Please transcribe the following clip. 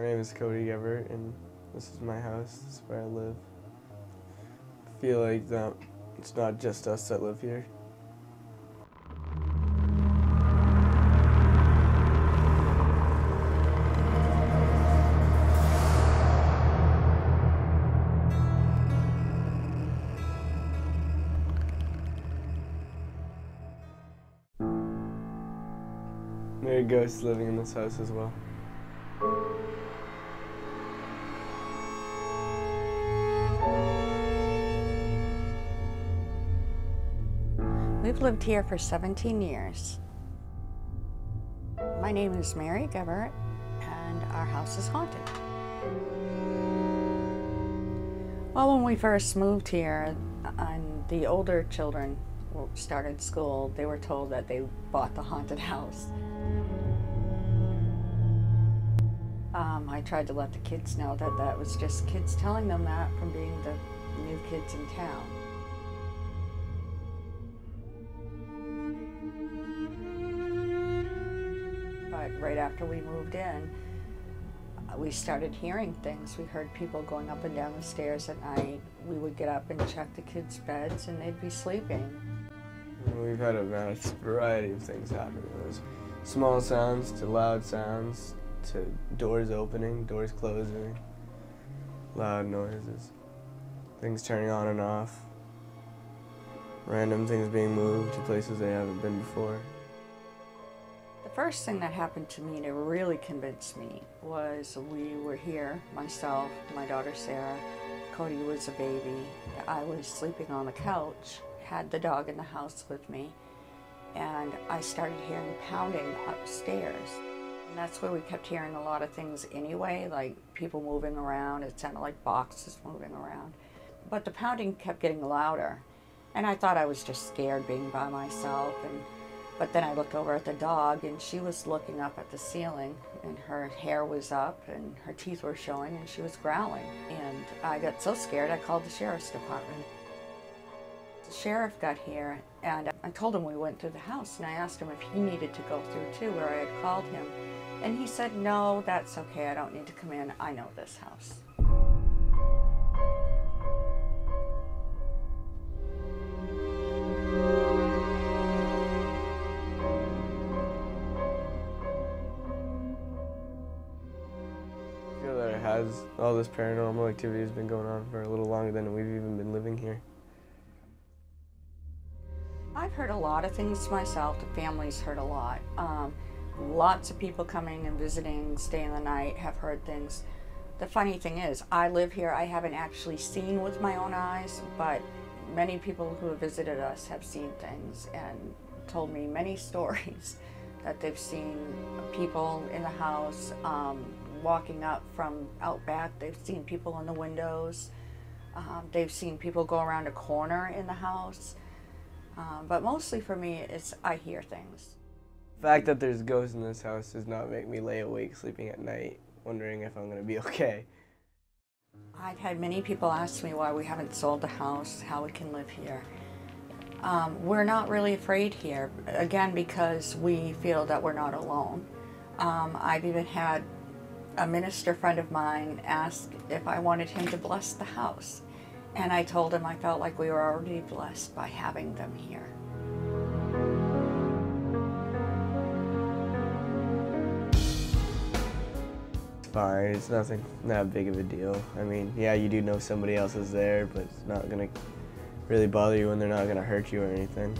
My name is Cody Gebert, and this is my house. This is where I live. I feel like it's not just us that live here. There are ghosts living in this house as well. We've lived here for 17 years. My name is Mary Gebert, and our house is haunted. Well, when we first moved here, and the older children started school, they were told that they bought the haunted house. I tried to let the kids know that that was just kids telling them that from being the new kids in town. But right after we moved in, we started hearing things. We heard people going up and down the stairs at night. We would get up and check the kids' beds and they'd be sleeping. We've had a vast variety of things happen. There's small sounds to loud sounds to doors opening, doors closing, loud noises, things turning on and off, random things being moved to places they haven't been before. The first thing that happened to me to really convince me was we were here, myself, my daughter Sarah, Cody was a baby, I was sleeping on the couch, had the dog in the house with me, and I started hearing pounding upstairs. And that's where we kept hearing a lot of things anyway, like people moving around. It sounded like boxes moving around. But the pounding kept getting louder. And I thought I was just scared being by myself. But then I looked over at the dog and she was looking up at the ceiling and her hair was up and her teeth were showing and she was growling. And I got so scared I called the sheriff's department. The sheriff got here and I told him we went through the house and I asked him if he needed to go through too, where I had called him. And he said, no, that's okay, I don't need to come in, I know this house. I feel that it has, all this paranormal activity has been going on for a little longer than we've even been living here. I've heard a lot of things myself, the family's heard a lot. Lots of people coming and visiting, staying the night, have heard things. The funny thing is, I live here, I haven't actually seen with my own eyes, but many people who have visited us have seen things and told me many stories that they've seen people in the house, walking up from out back, they've seen people in the windows, they've seen people go around a corner in the house. But mostly for me, it's I hear things. The fact that there's ghosts in this house does not make me lay awake sleeping at night, wondering if I'm going to be okay. I've had many people ask me why we haven't sold the house, how we can live here. We're not really afraid here, again, because we feel that we're not alone. I've even had a minister friend of mine ask if I wanted him to bless the house. And I told him I felt like we were already blessed by having them here. It's fine, it's nothing that big of a deal. I mean, yeah, you do know somebody else is there, but it's not going to really bother you when they're not going to hurt you or anything.